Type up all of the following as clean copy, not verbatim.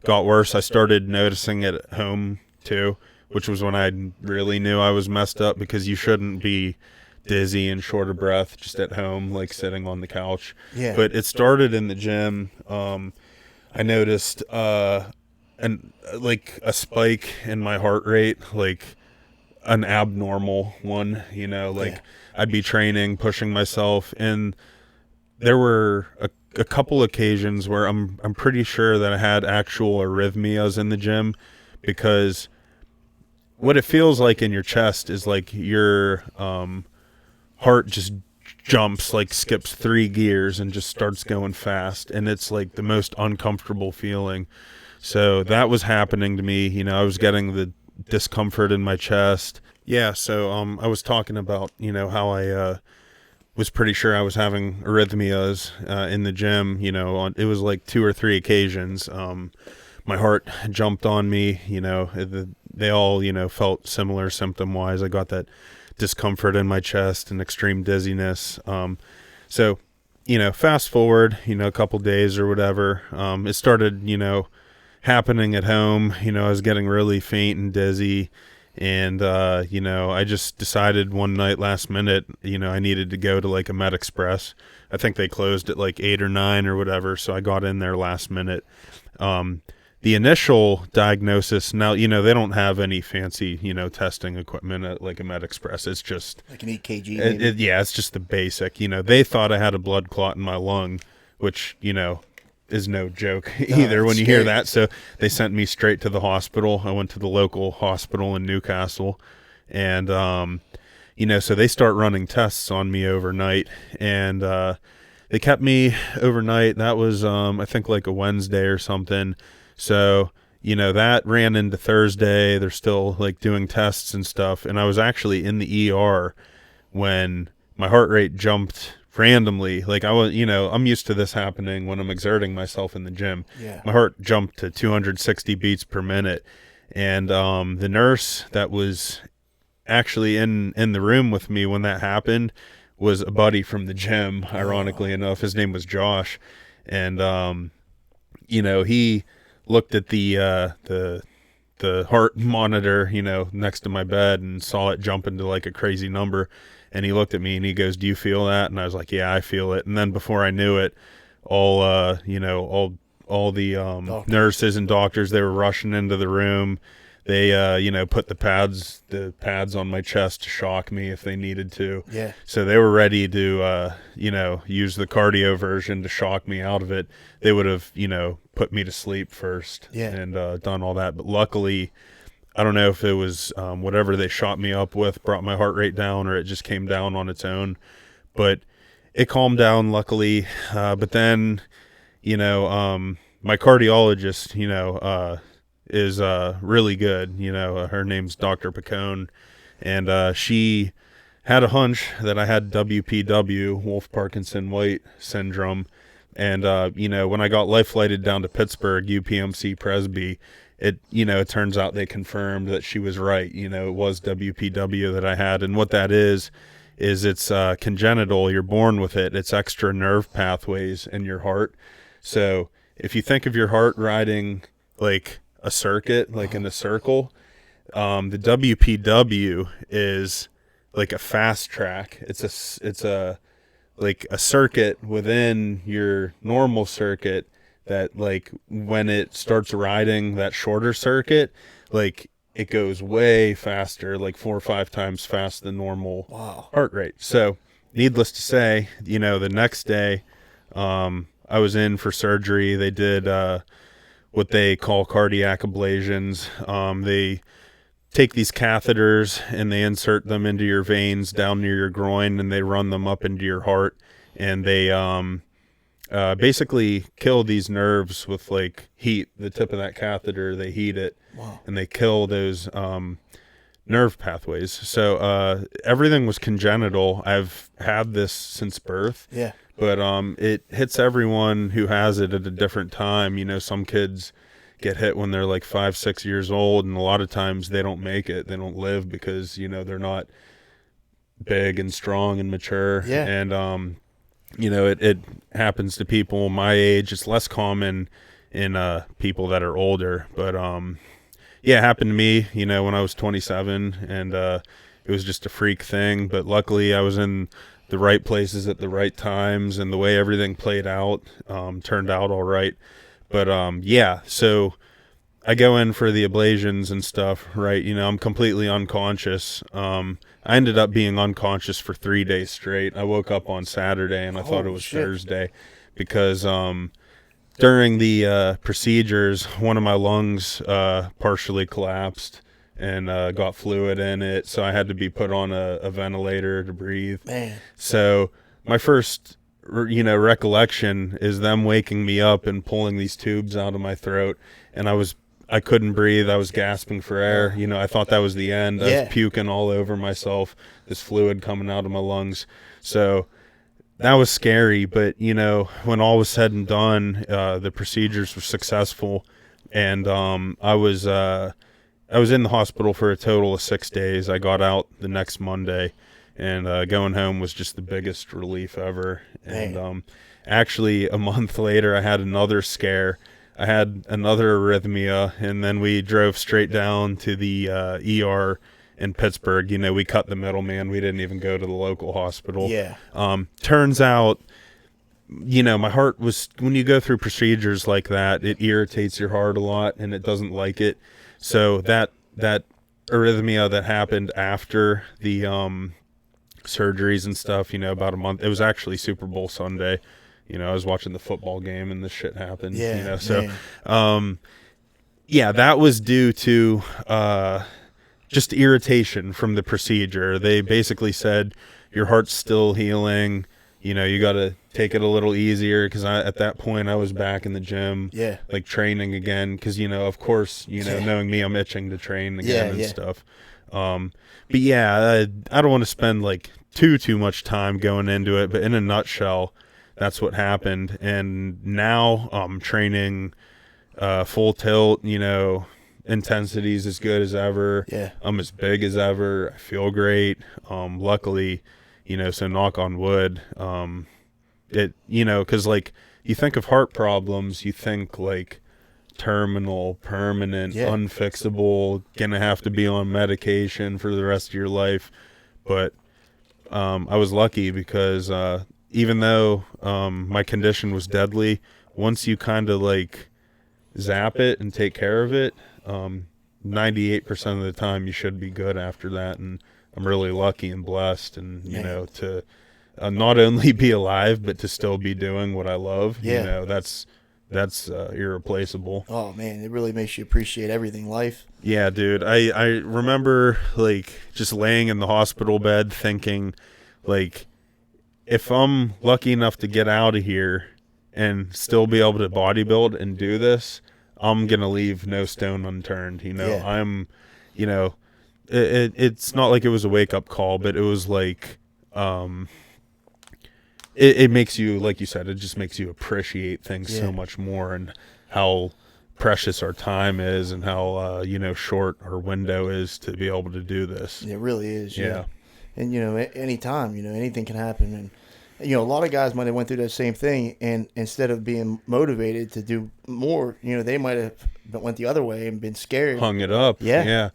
got worse. I started noticing it at home too, which was when I really knew I was messed up, because you shouldn't be dizzy and short of breath just at home, like sitting on the couch. Yeah. But it started in the gym. I noticed like a spike in my heart rate, like an abnormal one, like Yeah. I'd be training, pushing myself, and there were a couple occasions where I'm pretty sure that I had actual arrhythmias in the gym, because what it feels like in your chest is like your heart just jumps, like skips 3 gears and just starts going fast, and it's like the most uncomfortable feeling. So that was happening to me. I was getting the discomfort in my chest. Yeah, so I was talking about, how I was pretty sure I was having arrhythmias in the gym. It was like 2 or 3 occasions. My heart jumped on me. They all, felt similar symptom-wise. I got that discomfort in my chest and extreme dizziness. So, fast forward, a couple days or whatever, it started, happening at home. I was getting really faint and dizzy, and I just decided one night last minute, I needed to go to like a Med Express. I think they closed at like 8 or 9 or whatever, so I got in there last minute. The initial diagnosis, now, they don't have any fancy, testing equipment at like a Med Express. It's just like an EKG. Maybe? Yeah, it's just the basic. They thought I had a blood clot in my lung, which, is no joke either when you hear that. So they sent me straight to the hospital. I went to the local hospital in Newcastle, and, so they start running tests on me overnight, and they kept me overnight. That was, I think, like a Wednesday or something. So, that ran into Thursday. They're still like doing tests and stuff. And I was actually in the ER when my heart rate jumped randomly. Like I was, I'm used to this happening when I'm exerting myself in the gym. Yeah. My heart jumped to 260 beats per minute. And the nurse that was actually in the room with me when that happened was a buddy from the gym, ironically enough. His name was Josh. And, he looked at the heart monitor, next to my bed, and saw it jump into like a crazy number. And he looked at me and he goes, "Do you feel that?" And I was like, "Yeah, I feel it." And then before I knew it, all the nurses and doctors, they were rushing into the room. They, put the pads on my chest to shock me if they needed to. Yeah. So they were ready to, use the cardio version to shock me out of it. They would have, put me to sleep first. Yeah. And done all that. But luckily, I don't know if it was whatever they shot me up with brought my heart rate down, or it just came down on its own. But it calmed down, luckily. But then, my cardiologist, is really good. Her name's Dr. Picone, and she had a hunch that I had WPW, Wolf Parkinson White syndrome. And when I got life flighted down to Pittsburgh, UPMC Presby, it turns out they confirmed that she was right. It was WPW that I had. And what that is it's congenital. You're born with it. It's extra nerve pathways in your heart. So if you think of your heart riding like a circuit, like in a circle, the WPW is like a fast track. It's a like a circuit within your normal circuit that, like, when it starts riding that shorter circuit, like it goes way faster, like 4 or 5 times faster than normal heart rate. So needless to say, the next day, I was in for surgery. They did what they call cardiac ablations. They take these catheters and they insert them into your veins down near your groin, and they run them up into your heart, and they basically kill these nerves with like heat. The tip of that catheter, they heat it, and they kill those nerve pathways. So everything was congenital. I've had this since birth. Yeah. But it hits everyone who has it at a different time. Some kids get hit when they're like 5, 6 years old, and a lot of times they don't make it. They don't live because, they're not big and strong and mature. Yeah. And, it happens to people my age. It's less common in people that are older. But yeah, it happened to me, when I was 27, and it was just a freak thing. But luckily I was in the right places at the right times, and the way everything played out turned out all right. But yeah, so I go in for the ablations and stuff, right? I'm completely unconscious. I ended up being unconscious for 3 days straight. I woke up on Saturday and I thought it was Thursday, because during the procedures, one of my lungs partially collapsed and got fluid in it, so I had to be put on a ventilator to breathe. Man. So my first recollection is them waking me up and pulling these tubes out of my throat, and I couldn't breathe. I was gasping for air. I thought that was the end. I was puking all over myself, this fluid coming out of my lungs. So that was scary. But, when all was said and done, the procedures were successful. And I was in the hospital for a total of 6 days. I got out the next Monday, and going home was just the biggest relief ever. And actually, a month later, I had another scare. I had another arrhythmia, and then we drove straight down to the ER in Pittsburgh. We cut the middleman. We didn't even go to the local hospital. Yeah. Turns out, my heart was, when you go through procedures like that, it irritates your heart a lot, and it doesn't like it. So that arrhythmia that happened after the surgeries and stuff, about a month, it was actually Super Bowl Sunday. I was watching the football game and this shit happened. Yeah, so yeah, that was due to just irritation from the procedure. They basically said your heart's still healing. You got to take it a little easier, because at that point I was back in the gym, like training again, because of course knowing me, I'm itching to train again and stuff. But yeah, I don't want to spend like too much time going into it, but in a nutshell, that's what happened. And now I'm training full tilt, intensities as good as ever. Yeah. I'm as big as ever. I feel great. Luckily, so knock on wood. Because like you think of heart problems, you think like terminal, permanent, unfixable, gonna have to be on medication for the rest of your life. But I was lucky, because even though my condition was deadly, once you kind of like zap it and take care of it, 98% of the time you should be good after that. And I'm really lucky and blessed, and to not only be alive, but to still be doing what I love. That's irreplaceable. Oh man, it really makes you appreciate everything, life. Yeah, dude. I remember like just laying in the hospital bed thinking, like, if I'm lucky enough to get out of here and still be able to bodybuild and do this, I'm going to leave no stone unturned. I'm, it's not like it was a wake up call, but it was like, it makes you, like you said, it just makes you appreciate things so much more, and how precious our time is, and how, short our window is to be able to do this. It really is. Yeah. And, anytime, anything can happen. And, a lot of guys might have went through that same thing, and instead of being motivated to do more, they might have went the other way and been scared. Hung it up. Yeah.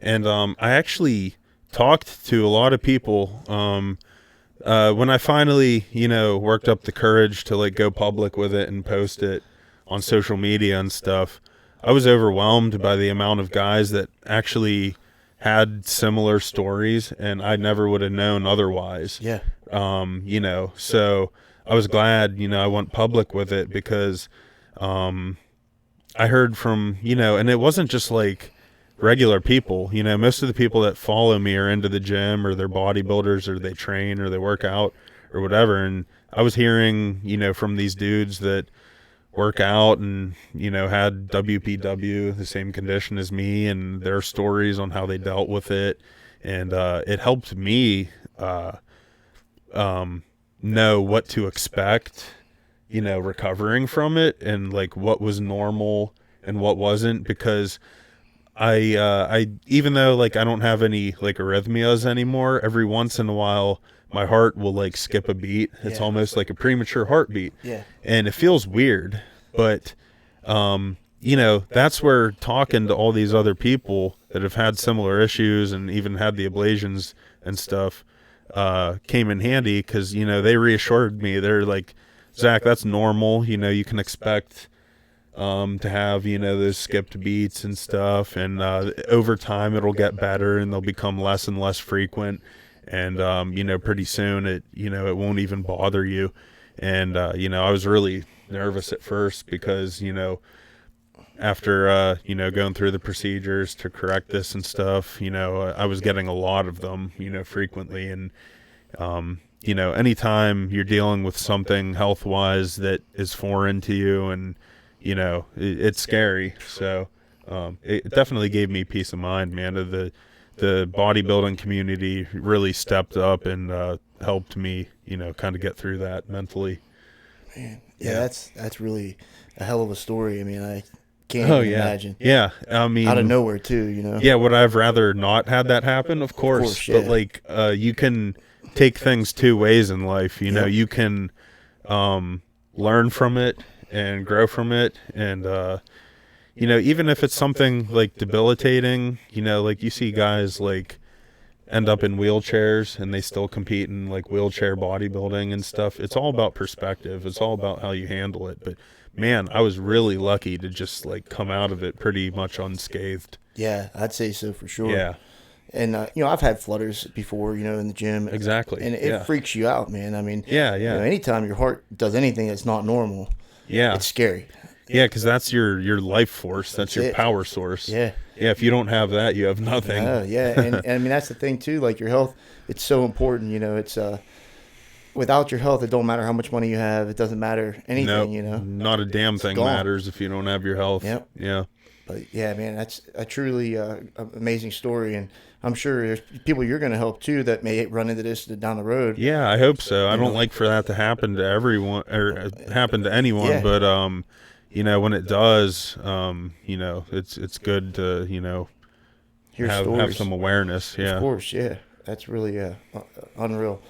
And I actually talked to a lot of people when I finally, worked up the courage to like go public with it and post it on social media and stuff. I was overwhelmed by the amount of guys that actually had similar stories, and I never would have known otherwise. Yeah. So I was glad, I went public with it, because I heard from, and it wasn't just like regular people. Most of the people that follow me are into the gym, or they're bodybuilders, or they train, or they work out, or whatever. And I was hearing, from these dudes that work out and, had WPW, the same condition as me, and their stories on how they dealt with it. And it helped me know what to expect, recovering from it, and like what was normal and what wasn't, because I even though like I don't have any like arrhythmias anymore, every once in a while my heart will like skip a beat. It's almost like a premature heartbeat. Yeah. And it feels weird, but That's where talking to all these other people that have had similar issues and even had the ablations and stuff came in handy, because, they reassured me. They're like, Zach, that's normal. You can expect to have, those skipped beats and stuff. And over time, it'll get better and they'll become less and less frequent. And, pretty soon it won't even bother you. And, I was really nervous at first because, after, going through the procedures to correct this and stuff, I was getting a lot of them, frequently. And, anytime you're dealing with something health-wise that is foreign to you, and, it's scary. So it definitely gave me peace of mind, man. The bodybuilding community really stepped up and helped me, kind of get through that mentally. Man, yeah, that's really a hell of a story. I mean, I can't even imagine. Yeah, I mean, out of nowhere too, Yeah, would I've rather not had that happen? Of course, yeah. But like, you can take things two ways in life. You can learn from it and grow from it, and even if it's something like debilitating, like you see guys like end up in wheelchairs and they still compete in like wheelchair bodybuilding and stuff. It's all about perspective. It's all about how you handle it. But man, I was really lucky to just like come out of it pretty much unscathed. Yeah, I'd say so for sure. Yeah. And, I've had flutters before, in the gym. Exactly. And it freaks you out, man. I mean, yeah. Anytime your heart does anything that's not normal, it's scary. Yeah, because that's your life force. That's your power source. Yeah. Yeah, if you don't have that, you have nothing. Yeah. And I mean, that's the thing, too. Like, your health, it's so important. It's without your health, it don't matter how much money you have. It doesn't matter anything, Not a damn thing matters if you don't have your health. Yep. Yeah. But, yeah, man, that's a truly amazing story. And I'm sure there's people you're going to help, too, that may run into this down the road. Yeah, I hope so. I don't like for that to happen to everyone or happen to anyone. Yeah. But, when it does, it's good to, have some awareness. Yeah. Of course, yeah. That's really unreal.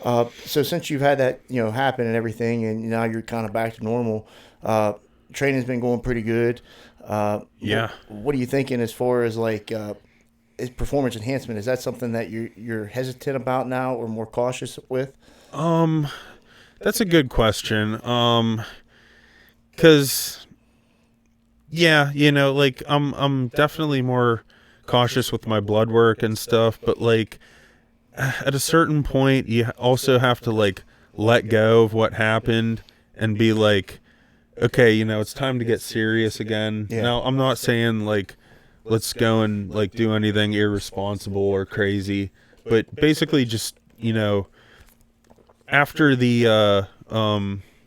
So since you've had that, happen and everything, and now you're kind of back to normal, training's been going pretty good. Yeah. What are you thinking as far as like performance enhancement? Is that something that you're hesitant about now or more cautious with? That's a good question. 'Cause like I'm definitely more cautious with my blood work and stuff, but like at a certain point you also have to like let go of what happened and be like, okay, it's time to get serious again. Yeah. Now, I'm not saying like let's go and like do anything irresponsible or crazy, but basically just, after the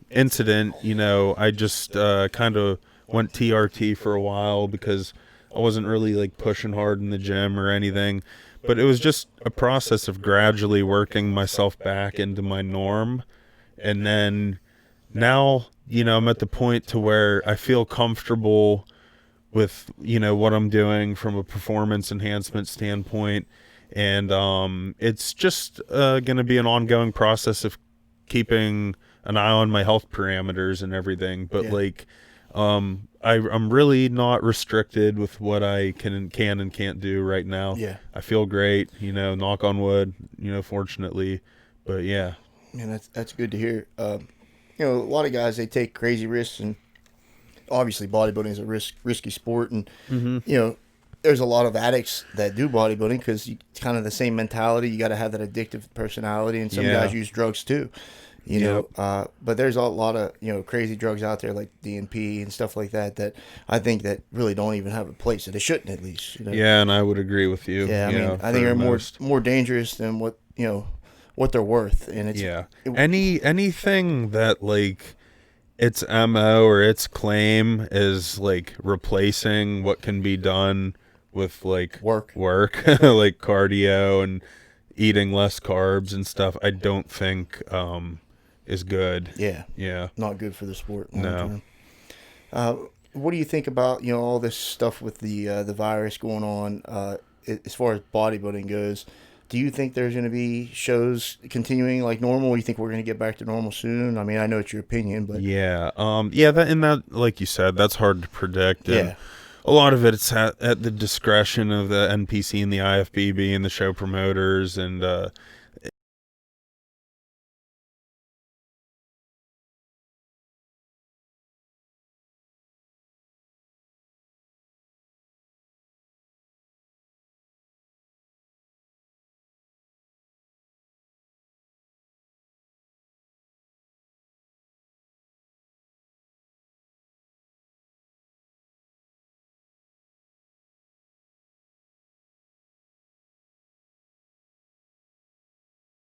incident, I just kind of went TRT for a while because I wasn't really like pushing hard in the gym or anything. But it was just a process of gradually working myself back into my norm. And then now, I'm at the point to where I feel comfortable with, what I'm doing from a performance enhancement standpoint. And it's just going to be an ongoing process of keeping an eye on my health parameters and everything. But like, I'm really not restricted with what I can and can't do right now. Yeah. I feel great, knock on wood, fortunately. But yeah. Man, that's good to hear. A lot of guys, they take crazy risks, and obviously bodybuilding is a risky sport. And, there's a lot of addicts that do bodybuilding because it's kind of the same mentality. You got to have that addictive personality, and some guys use drugs too. But there's a lot of, crazy drugs out there like DNP and stuff like that I think that really don't even have a place, that they shouldn't, at least. Yeah, and I would agree with you. Yeah, I think they're more dangerous than what they're worth. And it's anything that like its MO or its claim is like replacing what can be done with like work like cardio and eating less carbs and stuff, I don't think is good. Yeah. Not good for the sport. No. What do you think about, all this stuff with the virus going on, as far as bodybuilding goes? do you think there's going to be shows continuing like normal? You think we're going to get back to normal soon? I mean, I know it's your opinion, but that like you said, that's hard to predict. And a lot of it's at the discretion of the NPC and the IFBB and the show promoters, and